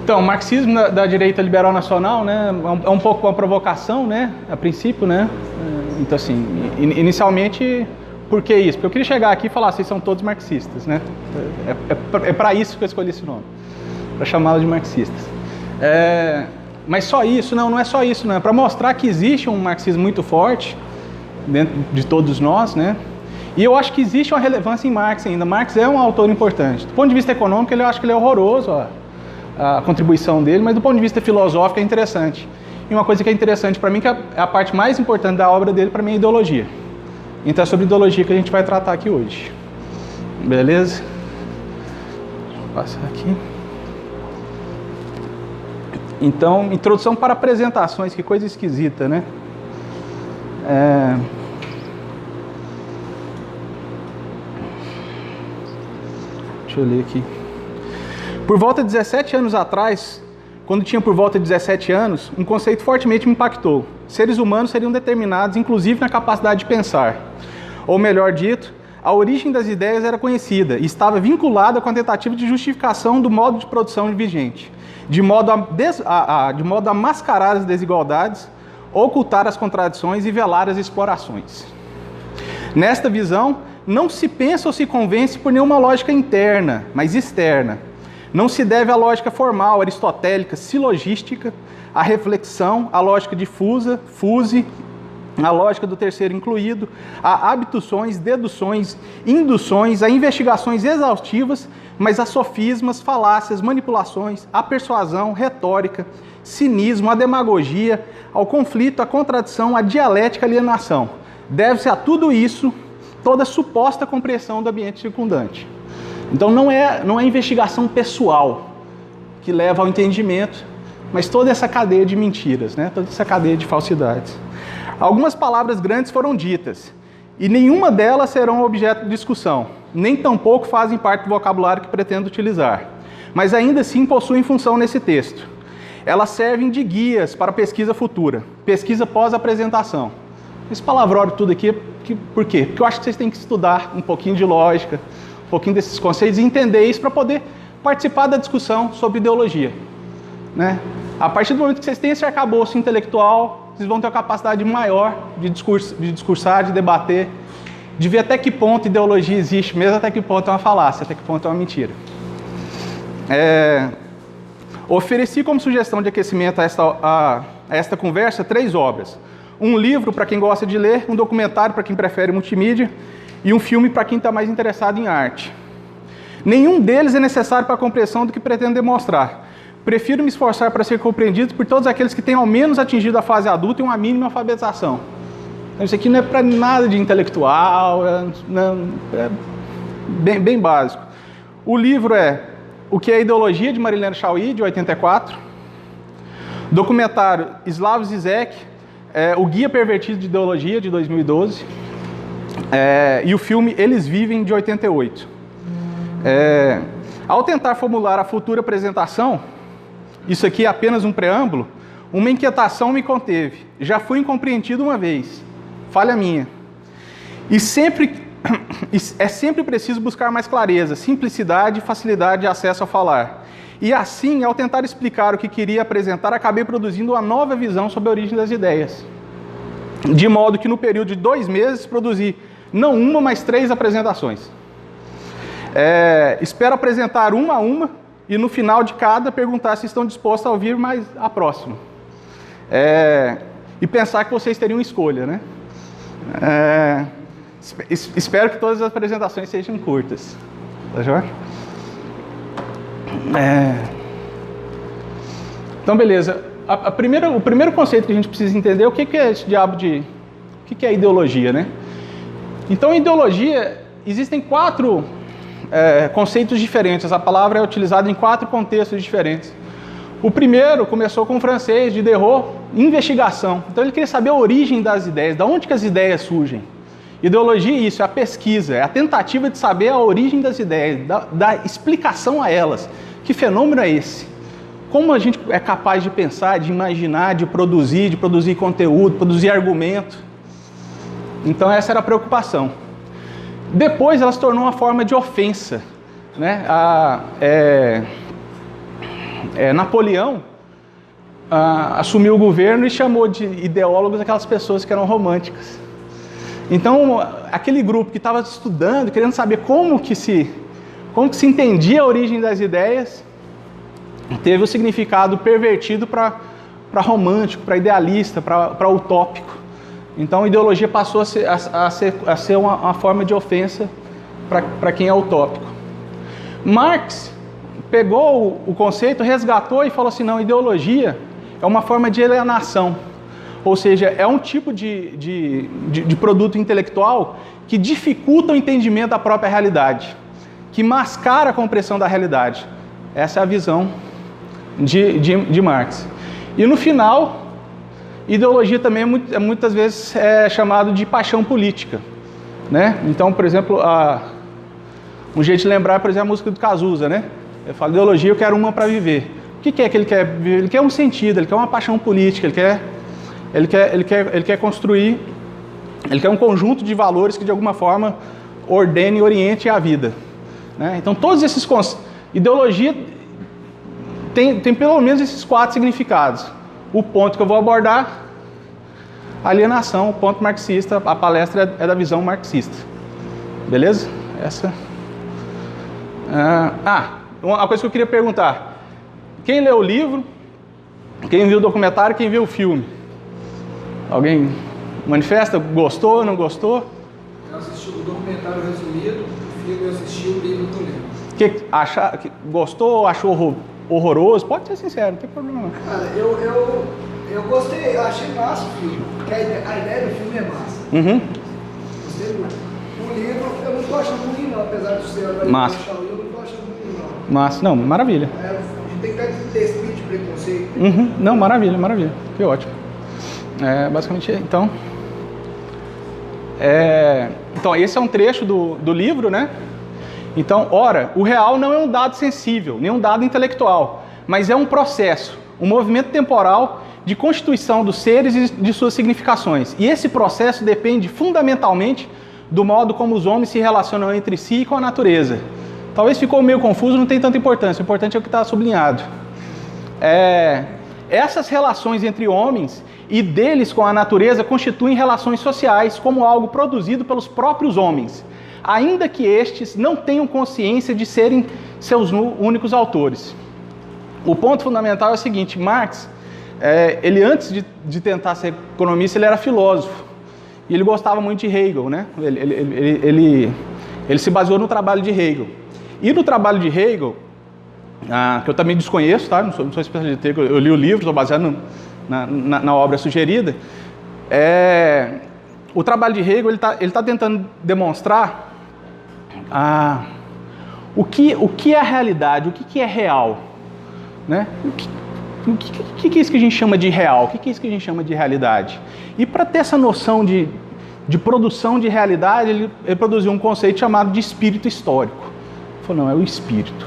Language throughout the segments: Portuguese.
Então, o marxismo da direita liberal nacional, né, é um pouco uma provocação, né, a princípio, né. Então, assim, inicialmente, por que isso? Porque eu queria chegar aqui e falar, vocês são todos marxistas, né. É para isso que eu escolhi esse nome, para chamá-los de marxistas. Mas só isso? Não é só isso, não. É para mostrar que existe um marxismo muito forte dentro de todos nós, né. E eu acho que existe uma relevância em Marx ainda. Marx é um autor importante. Do ponto de vista econômico, eu acho que ele é horroroso, a contribuição dele, mas do ponto de vista filosófico é interessante. E uma coisa que é interessante para mim, que é a parte mais importante da obra dele, para mim, é a ideologia. Então é sobre ideologia que a gente vai tratar aqui hoje. Beleza? Deixa eu passar aqui. Então, introdução para apresentações, que coisa esquisita, né? Deixa eu ler aqui. Por volta de 17 anos atrás, quando tinha por volta de 17 anos, um conceito fortemente me impactou. Seres humanos seriam determinados, inclusive, na capacidade de pensar. Ou melhor dito, a origem das ideias era conhecida e estava vinculada com a tentativa de justificação do modo de produção vigente, de modo a mascarar as desigualdades, ocultar as contradições e velar as explorações. Nesta visão, não se pensa ou se convence por nenhuma lógica interna, mas externa. Não se deve à lógica formal, aristotélica, silogística, à reflexão, à lógica difusa, fuse, à lógica do terceiro incluído, a abduções, deduções, induções, a investigações exaustivas, mas a sofismas, falácias, manipulações, a persuasão, retórica, cinismo, a demagogia, ao conflito, à contradição, à dialética, à alienação. Deve-se a tudo isso toda suposta compreensão do ambiente circundante. Então não é investigação pessoal que leva ao entendimento, mas toda essa cadeia de mentiras, né? Toda essa cadeia de falsidades. Algumas palavras grandes foram ditas, e nenhuma delas serão objeto de discussão, nem tampouco fazem parte do vocabulário que pretendo utilizar, mas ainda assim possuem função nesse texto. Elas servem de guias para pesquisa futura, pesquisa pós-apresentação. Esse palavrório tudo aqui, por quê? Porque eu acho que vocês têm que estudar um pouquinho de lógica, um pouquinho desses conceitos e entender isso para poder participar da discussão sobre ideologia, né? A partir do momento que vocês têm esse arcabouço intelectual, vocês vão ter uma capacidade maior de discursar, de debater, de ver até que ponto ideologia existe, mesmo até que ponto é uma falácia, até que ponto é uma mentira. Ofereci como sugestão de aquecimento a esta conversa 3 obras. Um livro para quem gosta de ler, um documentário para quem prefere multimídia e um filme para quem está mais interessado em arte. Nenhum deles é necessário para a compreensão do que pretendo demonstrar. Prefiro me esforçar para ser compreendido por todos aqueles que têm ao menos atingido a fase adulta e uma mínima alfabetização. Então, isso aqui não é para nada de intelectual, é bem básico. O livro é O que é Ideologia, de Marilena Chauí, de 84. Documentário Slavoj Žižek, O Guia Pervertido de Ideologia, de 2012. E o filme Eles Vivem, de 88. Ao tentar formular a futura apresentação, isso aqui é apenas um preâmbulo, uma inquietação me conteve. Já fui incompreendido uma vez. Falha minha. É sempre preciso buscar mais clareza, simplicidade e facilidade de acesso a falar. E assim, ao tentar explicar o que queria apresentar, acabei produzindo uma nova visão sobre a origem das ideias. De modo que no período de 2 meses produzi não uma, mas 3 apresentações. Espero apresentar uma a uma e no final de cada perguntar se estão dispostos a ouvir mais a próxima. E pensar que vocês teriam escolha, né? Espero que todas as apresentações sejam curtas. Tá joia? Então, beleza. O primeiro conceito que a gente precisa entender é o que é esse diabo de... O que é ideologia, né? Então, ideologia, existem 4 conceitos diferentes. A palavra é utilizada em 4 contextos diferentes. O primeiro começou com o francês, Diderot, investigação. Então, ele queria saber a origem das ideias, de onde que as ideias surgem. Ideologia é isso, é a pesquisa, é a tentativa de saber a origem das ideias, da explicação a elas. Que fenômeno é esse? Como a gente é capaz de pensar, de imaginar, de produzir conteúdo, produzir argumento? Então essa era a preocupação. Depois ela se tornou uma forma de ofensa, né? Napoleão assumiu o governo e chamou de ideólogos aquelas pessoas que eram românticas. Então, aquele grupo que estava estudando, querendo saber como que se entendia a origem das ideias, teve o significado pervertido para romântico, para idealista, para utópico. Então, a ideologia passou a ser uma forma de ofensa para quem é utópico. Marx pegou o conceito, resgatou e falou assim, não, ideologia é uma forma de alienação. Ou seja, é um tipo de produto intelectual que dificulta o entendimento da própria realidade, que mascara a compreensão da realidade. Essa é a visão de Marx. E no final, ideologia também muitas vezes é chamado de paixão política, né? Então, por exemplo, um jeito de lembrar, por exemplo, a música do Cazuza, né? Eu falo, ideologia, eu quero uma para viver. O que é que ele quer viver? Ele quer um sentido, ele quer uma paixão política, ele quer construir, ele quer um conjunto de valores que de alguma forma ordene e oriente a vida, né? Então, todos esses conceitos, ideologia tem pelo menos esses 4 significados. O ponto que eu vou abordar, alienação, o ponto marxista, a palestra é da visão marxista. Beleza? Uma coisa que eu queria perguntar. Quem leu o livro? Quem viu o documentário? Quem viu o filme? Alguém manifesta? Gostou, não gostou? Eu assisti o documentário resumido, o filme eu assisti, o livro eu tô lendo. Gostou? Achou horroroso? Pode ser sincero, não tem problema não. Cara, eu gostei, eu achei massa o filme, porque a ideia do filme é massa. Uhum. Gostei muito. O livro eu não tô achando ruim não, apesar de ser massa. Eu não tô achando ruim não. Massa, não, maravilha. A gente tem que ter esse tipo de preconceito. Uhum. Não, maravilha, que ótimo. Basicamente, então, esse é um trecho do livro, né? Então, ora, o real não é um dado sensível, nem um dado intelectual, mas é um processo, um movimento temporal de constituição dos seres e de suas significações. E esse processo depende fundamentalmente do modo como os homens se relacionam entre si e com a natureza. Talvez ficou meio confuso, não tem tanta importância, o importante é o que está sublinhado. Essas relações entre homens e deles com a natureza constituem relações sociais como algo produzido pelos próprios homens, ainda que estes não tenham consciência de serem seus únicos autores. O ponto fundamental é o seguinte, Marx, ele antes de tentar ser economista, ele era filósofo, e ele gostava muito de Hegel, né? Ele se baseou no trabalho de Hegel. E no trabalho de Hegel, que eu também desconheço, tá? Não sou especialista em Hegel, eu li o livro, estou baseado na obra sugerida. O trabalho de Hegel, ele tá tentando demonstrar o que é a realidade, o que é real, né? O que é isso que a gente chama de real? O que é isso que a gente chama de realidade? E para ter essa noção de produção de realidade, ele produziu um conceito chamado de espírito histórico. Ele falou, não, é o espírito.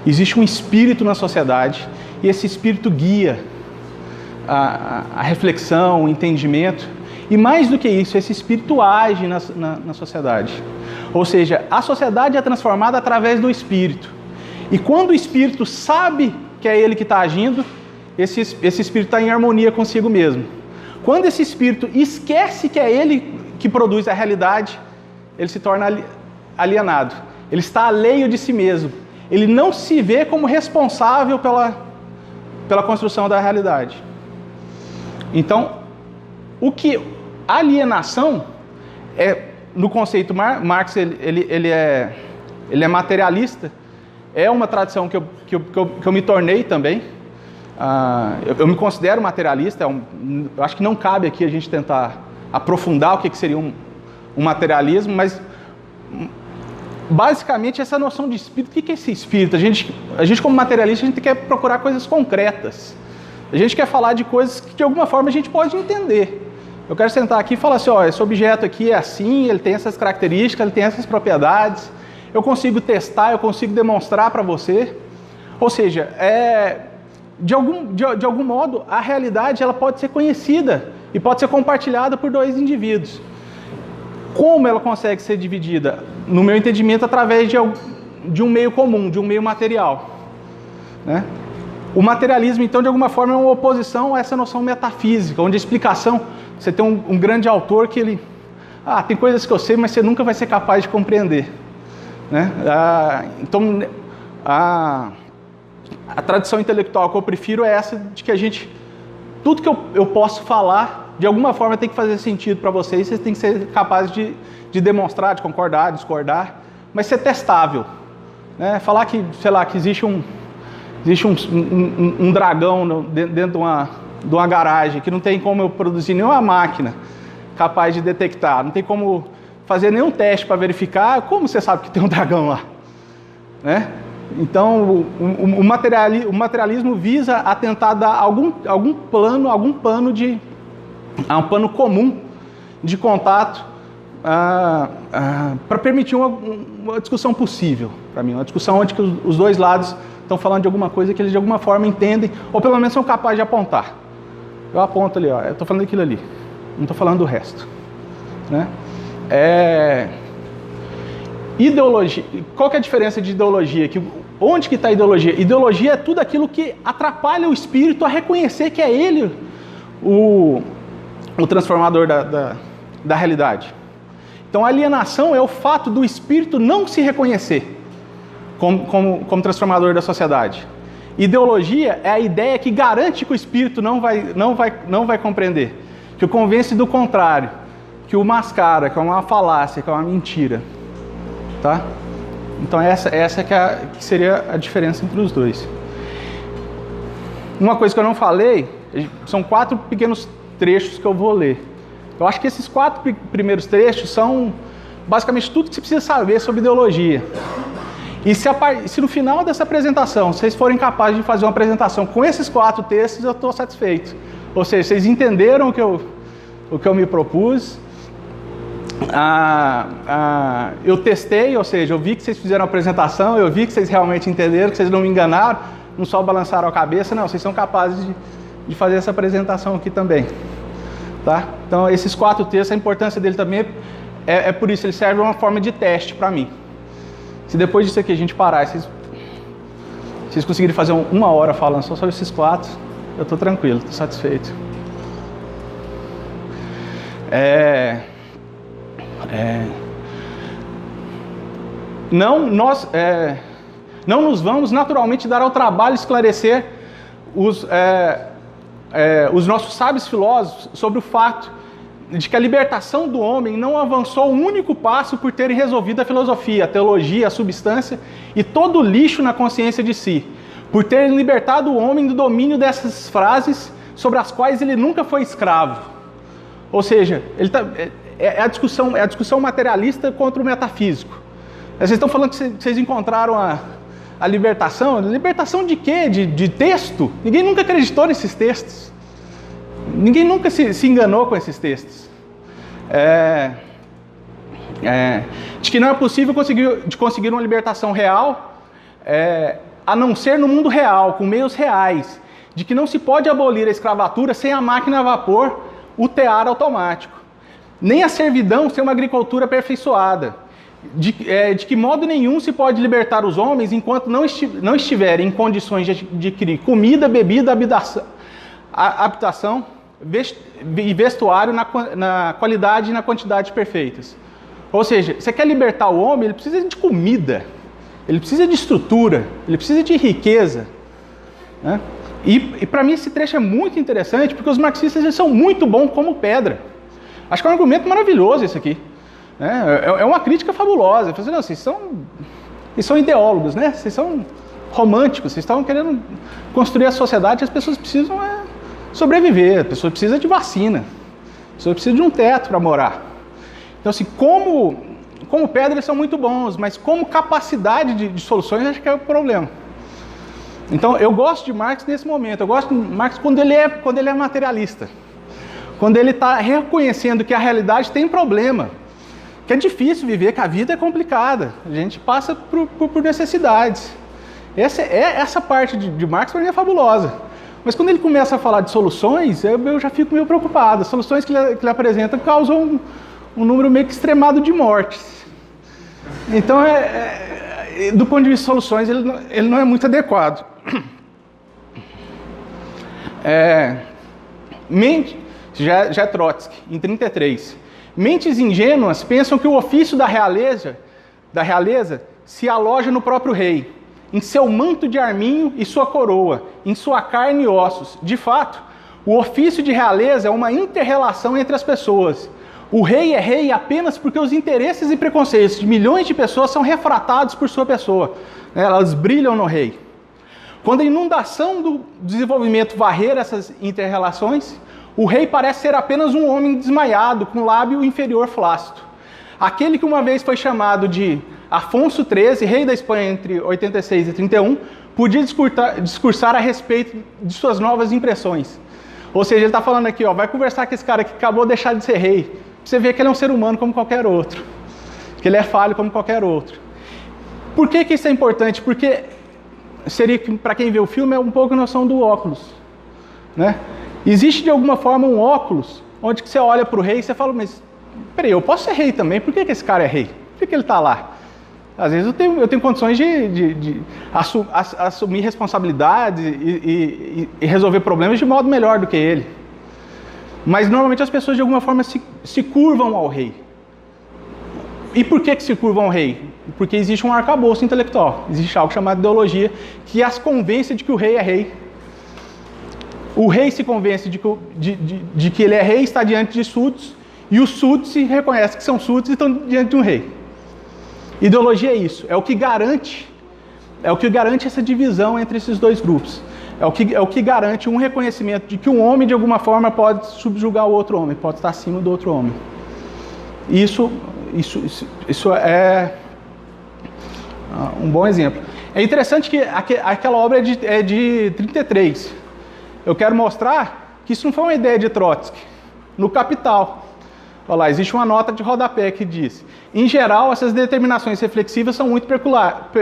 Existe um espírito na sociedade e esse espírito guia a reflexão, o entendimento. E mais do que isso, esse espírito age na sociedade. Ou seja, a sociedade é transformada através do espírito. E quando o espírito sabe que é ele que está agindo, esse espírito está em harmonia consigo mesmo. Quando esse espírito esquece que é ele que produz a realidade, ele se torna alienado. Ele está alheio de si mesmo. Ele não se vê como responsável pela construção da realidade. Então, alienação no conceito Marx, ele é materialista. É uma tradição que eu me tornei também. Eu me considero materialista. Eu acho que não cabe aqui a gente tentar aprofundar o que seria um materialismo, mas basicamente essa noção de espírito. O que é esse espírito? A gente como materialista, a gente quer procurar coisas concretas. A gente quer falar de coisas que de alguma forma a gente pode entender. Eu quero sentar aqui e falar assim, esse objeto aqui é assim, ele tem essas características, ele tem essas propriedades, eu consigo testar, eu consigo demonstrar para você. Ou seja, de algum modo, a realidade ela pode ser conhecida e pode ser compartilhada por 2 indivíduos. Como ela consegue ser dividida? No meu entendimento, através de um meio comum, de um meio material, né? O materialismo, então, de alguma forma, é uma oposição a essa noção metafísica, onde a explicação, você tem um grande autor que ele... tem coisas que eu sei, mas você nunca vai ser capaz de compreender. Né? Então, a tradição intelectual que eu prefiro é essa de que a gente... Tudo que eu posso falar, de alguma forma, tem que fazer sentido para vocês, vocês têm que ser capazes de demonstrar, de concordar, de discordar, mas ser testável. Né? Falar que, sei lá, que existe um dragão dentro de uma garagem, que não tem como eu produzir nenhuma máquina capaz de detectar, não tem como fazer nenhum teste para verificar, como você sabe que tem um dragão lá? Né? Então, o materialismo visa a tentar dar algum pano comum de contato para permitir uma discussão possível, para mim, uma discussão onde os dois lados estão falando de alguma coisa que eles de alguma forma entendem, ou pelo menos são capazes de apontar. Eu aponto ali, eu estou falando daquilo ali, não estou falando do resto. Né? Ideologia. Qual que é a diferença de ideologia? Onde que está a ideologia? Ideologia é tudo aquilo que atrapalha o espírito a reconhecer que é ele o transformador da realidade. Então a alienação é o fato do espírito não se reconhecer como transformador da sociedade. Ideologia é a ideia que garante que o espírito não vai compreender, que o convence do contrário, que o mascara, que é uma falácia, que é uma mentira. Tá? Então essa que seria a diferença entre os dois. Uma coisa que eu não falei, são 4 pequenos trechos que eu vou ler. Eu acho que esses 4 primeiros trechos são basicamente tudo que você precisa saber sobre ideologia. E se no final dessa apresentação vocês forem capazes de fazer uma apresentação com esses 4 textos, eu estou satisfeito. Ou seja, vocês entenderam o que eu me propus. Eu testei, ou seja, eu vi que vocês fizeram a apresentação, eu vi que vocês realmente entenderam, que vocês não me enganaram, não só balançaram a cabeça, não, vocês são capazes de fazer essa apresentação aqui também. Tá? Então, esses 4 textos, a importância dele também é por isso, ele serve uma forma de teste para mim. Se depois disso aqui a gente parar, vocês conseguirem fazer 1 hora falando só sobre esses 4, eu estou tranquilo, estou satisfeito. Não nos vamos naturalmente dar ao trabalho de esclarecer os nossos sábios filósofos sobre o fato de que a libertação do homem não avançou um único passo por terem resolvido a filosofia, a teologia, a substância e todo o lixo na consciência de si, por terem libertado o homem do domínio dessas frases sobre as quais ele nunca foi escravo. Ou seja, é a discussão materialista contra o metafísico. Vocês estão falando que vocês encontraram a libertação. Libertação de quê? De texto? Ninguém nunca acreditou nesses textos. Ninguém nunca se enganou com esses textos. De que não é possível conseguir uma libertação real, a não ser no mundo real, com meios reais. De que não se pode abolir a escravatura sem a máquina a vapor, o tear automático. Nem a servidão sem uma agricultura aperfeiçoada. De que modo nenhum se pode libertar os homens enquanto não estiverem em condições de adquirir comida, bebida, habitação e vestuário na qualidade e na quantidade perfeitas. Ou seja, você quer libertar o homem, ele precisa de comida, ele precisa de estrutura, ele precisa de riqueza. Né? E para mim esse trecho é muito interessante, porque os marxistas eles são muito bons como pedra. Acho que é um argumento maravilhoso esse aqui. É uma crítica fabulosa. Não, vocês são ideólogos, né? Vocês são românticos, vocês estão querendo construir a sociedade, as pessoas precisam sobreviver, a pessoa precisa de vacina, a pessoa precisa de um teto para morar. Então, assim, como pedra eles são muito bons, mas como capacidade de soluções, acho que é o problema. Então, eu gosto de Marx nesse momento, eu gosto de Marx quando ele é materialista, quando ele está reconhecendo que a realidade tem problema, que é difícil viver, que a vida é complicada, a gente passa por necessidades. Essa parte de Marx para mim é fabulosa. Mas quando ele começa a falar de soluções, eu já fico meio preocupado. As soluções que ele apresenta causam um número meio que extremado de mortes. Então, do ponto de vista de soluções, ele não é muito adequado. Já é Trotsky, em 33. Mentes ingênuas pensam que o ofício da realeza se aloja no próprio rei, em seu manto de arminho e sua coroa, em sua carne e ossos. De fato, o ofício de realeza é uma inter-relação entre as pessoas. O rei é rei apenas porque os interesses e preconceitos de milhões de pessoas são refratados por sua pessoa. Elas brilham no rei. Quando a inundação do desenvolvimento varrer essas inter-relações, o rei parece ser apenas um homem desmaiado, com lábio inferior flácido. Aquele que uma vez foi chamado de Afonso XIII, rei da Espanha entre 86 e 31, podia discursar a respeito de suas novas impressões. Ou seja, ele está falando aqui, vai conversar com esse cara que acabou de deixar de ser rei, pra você ver que ele é um ser humano como qualquer outro, que ele é falho como qualquer outro. Por que isso é importante? Porque seria, para quem vê o filme, é um pouco a noção do óculos, né? Existe de alguma forma um óculos onde que você olha para o rei e você fala, mas peraí, eu posso ser rei também, por que esse cara é rei? Por que ele está lá? Às vezes eu tenho condições de assumir responsabilidades e resolver problemas de modo melhor do que ele. Mas normalmente as pessoas de alguma forma se curvam ao rei. E por que se curvam ao rei? Porque existe um arcabouço intelectual, existe algo chamado ideologia que as convence de que o rei é rei. O rei se convence de que ele é rei, está diante de súditos, e os súditos se reconhecem que são súditos e estão diante de um rei. Ideologia é isso, é o que garante essa divisão entre esses dois grupos. É o que garante um reconhecimento de que um homem, de alguma forma, pode subjugar o outro homem, pode estar acima do outro homem. Isso é um bom exemplo. É interessante que aquela obra é de 33. Eu quero mostrar que isso não foi uma ideia de Trotsky. No Capital, olha lá, existe uma nota de rodapé que diz: em geral, essas determinações reflexivas são muito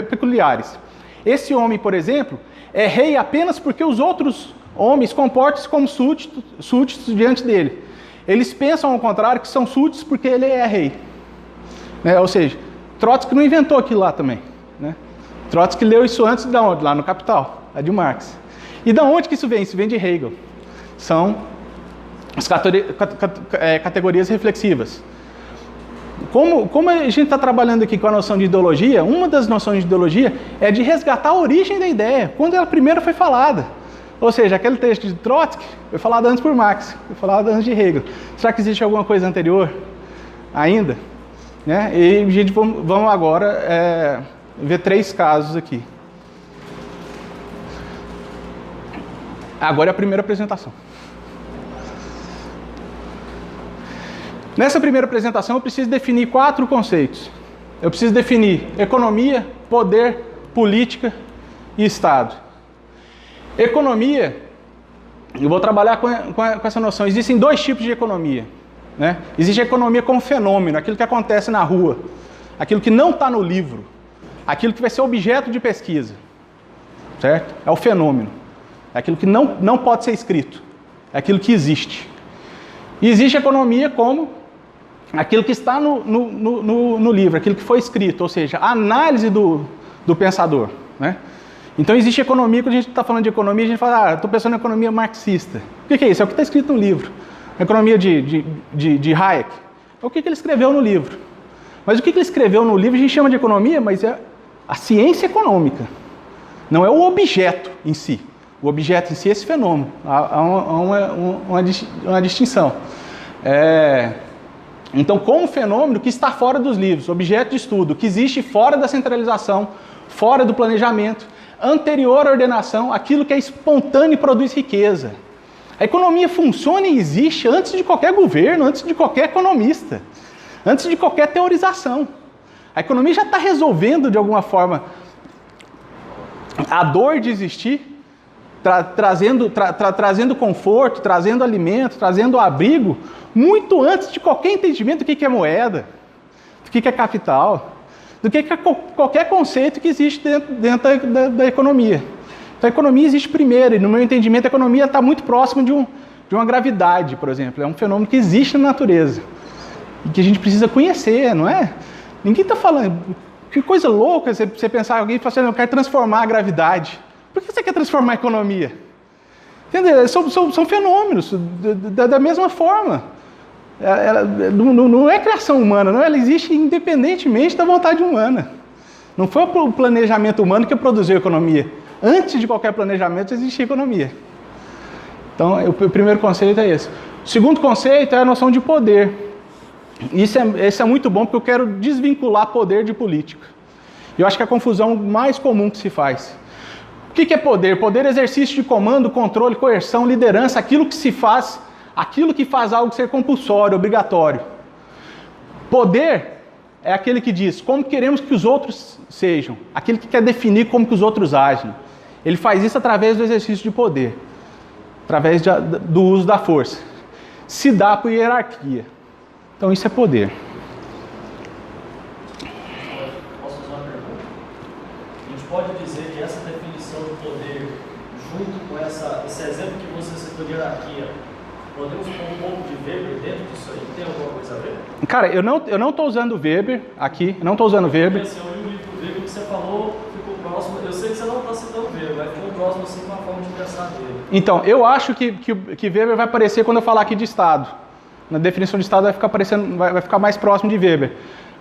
peculiares. Esse homem, por exemplo, é rei apenas porque os outros homens comportam-se como súditos diante dele. Eles pensam, ao contrário, que são súditos porque ele é rei. Né? Ou seja, Trotsky não inventou aquilo lá também. Né? Trotsky leu isso antes de onde? Lá no Capital, lá de Marx. E de onde que isso vem? Isso vem de Hegel. São as categorias reflexivas. Como a gente está trabalhando aqui com a noção de ideologia, uma das noções de ideologia é de resgatar a origem da ideia, quando ela primeiro foi falada. Ou seja, aquele texto de Trotsky foi falado antes por Marx, foi falado antes de Hegel. Será que existe alguma coisa anterior ainda? Né? E, gente, vamos agora ver 3 casos aqui. Agora é a primeira apresentação. Nessa primeira apresentação eu preciso definir 4 conceitos. Eu preciso definir economia, poder, política e Estado. Economia, eu vou trabalhar com essa noção. Existem 2 tipos de economia. Né? Existe a economia como fenômeno, aquilo que acontece na rua, aquilo que não está no livro, aquilo que vai ser objeto de pesquisa. Certo? É o fenômeno. É aquilo que não pode ser escrito. É aquilo que existe. E existe a economia como aquilo que está no livro, aquilo que foi escrito, ou seja, a análise do pensador. Né? Então existe economia, quando a gente está falando de economia, a gente fala, estou pensando em economia marxista. O que é isso? É o que está escrito no livro. A economia de Hayek. É o que ele escreveu no livro. Mas o que ele escreveu no livro a gente chama de economia, mas é a ciência econômica. Não é o objeto em si. O objeto em si é esse fenômeno. Há uma distinção. Então, como fenômeno que está fora dos livros, objeto de estudo, que existe fora da centralização, fora do planejamento, anterior à ordenação, aquilo que é espontâneo e produz riqueza. A economia funciona e existe antes de qualquer governo, antes de qualquer economista, antes de qualquer teorização. A economia já está resolvendo, de alguma forma, a dor de existir, trazendo conforto, trazendo alimento, trazendo abrigo, muito antes de qualquer entendimento do que é moeda, do que é capital, do que é qualquer conceito que existe dentro da economia. Então a economia existe primeiro, e no meu entendimento a economia está muito próximo de uma gravidade, por exemplo. É um fenômeno que existe na natureza, e que a gente precisa conhecer, não é? Ninguém está falando... Que coisa louca você pensar, alguém fala assim, eu quero transformar a gravidade. Por que você quer transformar a economia? Entendeu? São fenômenos, da mesma forma. Não é criação humana, não, ela existe independentemente da vontade humana. Não foi o planejamento humano que produziu a economia. Antes de qualquer planejamento existia economia. Então, o primeiro conceito é esse. O segundo conceito é a noção de poder. Esse é muito bom porque eu quero desvincular poder de política. Eu acho que é a confusão mais comum que se faz. O que é poder? Poder é exercício de comando, controle, coerção, liderança, aquilo que faz algo ser compulsório, obrigatório. Poder é aquele que diz como queremos que os outros sejam, aquele que quer definir como que os outros agem. Ele faz isso através do exercício de poder, através do uso da força. Se dá por hierarquia. Então isso é poder. Posso fazer uma pergunta? A gente pode dizer que essa definição do poder, junto com esse exemplo que você citou de hierarquia, podemos pôr um pouco de Weber dentro disso aí? Tem alguma coisa a ver? Cara, eu não estou usando Weber aqui, não estou usando Weber. Assim, eu li o livro do Weber que você falou, ficou próximo. Eu sei que você não está citando Weber, mas ficou próximo assim com a forma de pensar dele. Então, eu acho que Weber vai aparecer quando eu falar aqui de Estado. Na definição de Estado vai ficar mais próximo de Weber.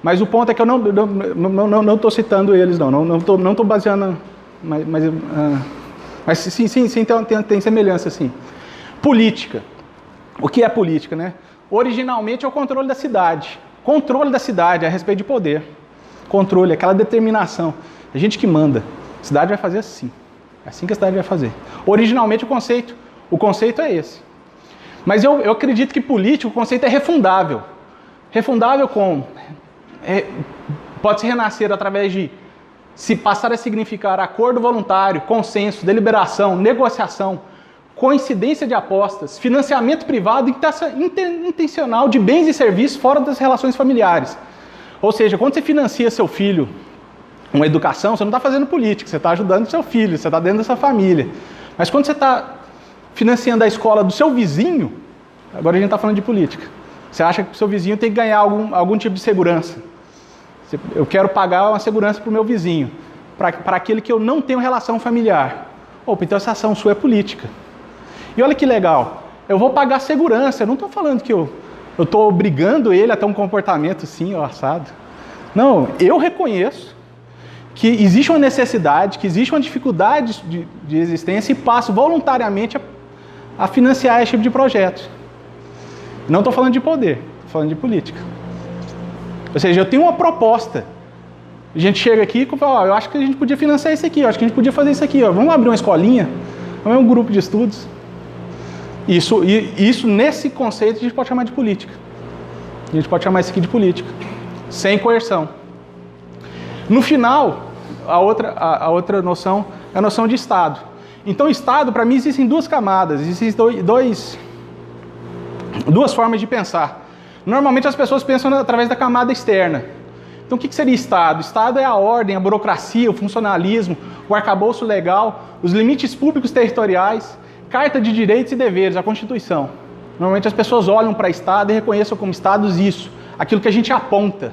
Mas o ponto é que eu não estou citando eles, não estou baseando, mas sim, tem semelhança, sim. Política. O que é política, né? Originalmente é o controle da cidade. Controle da cidade a respeito de poder. Controle, aquela determinação. A gente que manda. A cidade vai fazer assim. É assim que a cidade vai fazer. Originalmente o conceito é esse. Mas eu acredito que político, o conceito é refundável. Refundável como? Pode se renascer através de se passar a significar acordo voluntário, consenso, deliberação, negociação, coincidência de apostas, financiamento privado e intencional de bens e serviços fora das relações familiares. Ou seja, quando você financia seu filho uma educação, você não está fazendo política, você está ajudando seu filho, você está dentro da sua família. Mas quando você está financiando a escola do seu vizinho, agora a gente está falando de política. Você acha que o seu vizinho tem que ganhar algum tipo de segurança. Eu quero pagar uma segurança para o meu vizinho, para aquele que eu não tenho relação familiar. Opa, então essa ação sua é política. E olha que legal, eu vou pagar segurança, eu não estou falando que eu estou obrigando ele a ter um comportamento assim, ó, assado. Não, eu reconheço que existe uma necessidade, que existe uma dificuldade de existência e passo voluntariamente a financiar esse tipo de projeto. Não estou falando de poder, estou falando de política. Ou seja, eu tenho uma proposta. A gente chega aqui e fala, eu acho que a gente podia financiar isso aqui, eu acho que a gente podia fazer isso aqui, ó. Vamos abrir uma escolinha, vamos abrir um grupo de estudos. Isso, nesse conceito, a gente pode chamar de política. A gente pode chamar isso aqui de política, sem coerção. No final, a outra noção é a noção de Estado. Então, Estado, para mim, existem duas camadas, existem duas formas de pensar. Normalmente, as pessoas pensam através da camada externa. Então, o que seria Estado? Estado é a ordem, a burocracia, o funcionalismo, o arcabouço legal, os limites públicos territoriais, Carta de Direitos e Deveres, a Constituição. Normalmente, as pessoas olham para Estado e reconhecem como Estados isso, aquilo que a gente aponta.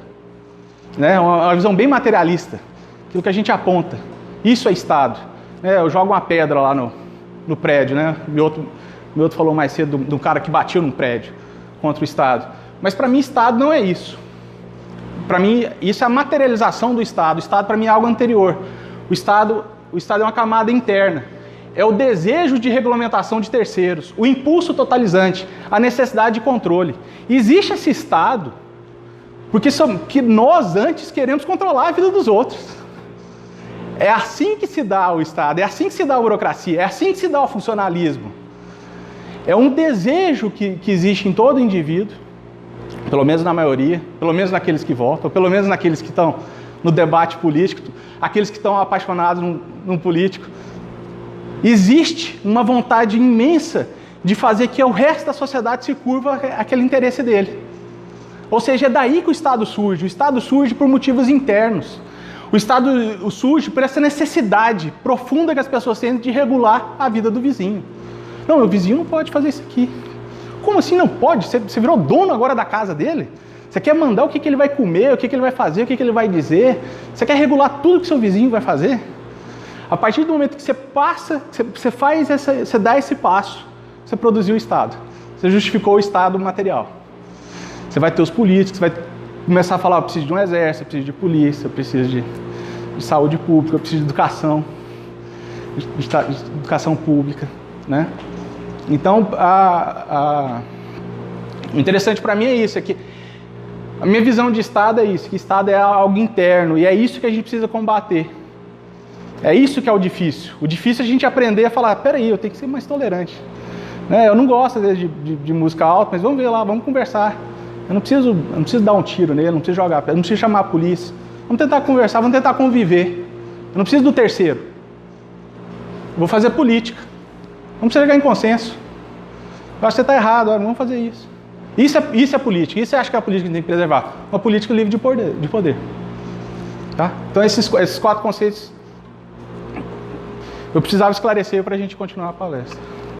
Né? Uma visão bem materialista, aquilo que a gente aponta. Isso é Estado. Eu jogo uma pedra lá no prédio, né? Meu outro falou mais cedo do cara que batiu num prédio contra o Estado. Mas para mim, Estado não é isso. Para mim, isso é a materialização do Estado. O Estado, para mim, é algo anterior. O Estado é uma camada interna. É o desejo de regulamentação de terceiros, o impulso totalizante, a necessidade de controle. Existe esse Estado porque que nós antes queremos controlar a vida dos outros. É assim que se dá o Estado, é assim que se dá a burocracia, é assim que se dá o funcionalismo. É um desejo que existe em todo indivíduo, pelo menos na maioria, pelo menos naqueles que votam, pelo menos naqueles que estão no debate político, aqueles que estão apaixonados num político. Existe uma vontade imensa de fazer que o resto da sociedade se curva àquele interesse dele. Ou seja, é daí que o Estado surge. O Estado surge por motivos internos. O Estado surge por essa necessidade profunda que as pessoas têm de regular a vida do vizinho. Não, meu vizinho não pode fazer isso aqui. Como assim não pode? Você virou dono agora da casa dele? Você quer mandar o que ele vai comer, o que ele vai fazer, o que ele vai dizer? Você quer regular tudo que seu vizinho vai fazer? A partir do momento que você passa, você faz você dá esse passo, você produziu o Estado. Você justificou o Estado material. Você vai ter os políticos, você vai começar a falar, eu preciso de um exército, eu preciso de polícia, eu preciso de saúde pública, eu preciso de educação, de educação pública, né? Então, o interessante para mim é isso, é que a minha visão de Estado é isso, que Estado é algo interno, e é isso que a gente precisa combater. É isso que é o difícil. O difícil é a gente aprender a falar, peraí, eu tenho que ser mais tolerante. Né? Eu não gosto de música alta, mas vamos ver lá, vamos conversar. Eu não preciso dar um tiro nele, não preciso jogar pedra, não preciso chamar a polícia. Vamos tentar conversar, vamos tentar conviver. Eu não preciso do terceiro. Eu vou fazer política. Vamos chegar em consenso. Eu acho que você está errado, vamos fazer isso. Isso é política. Isso eu acho que é a política que a gente tem que preservar. Uma política livre de poder. Tá? Então esses 4 conceitos eu precisava esclarecer para a gente continuar a palestra.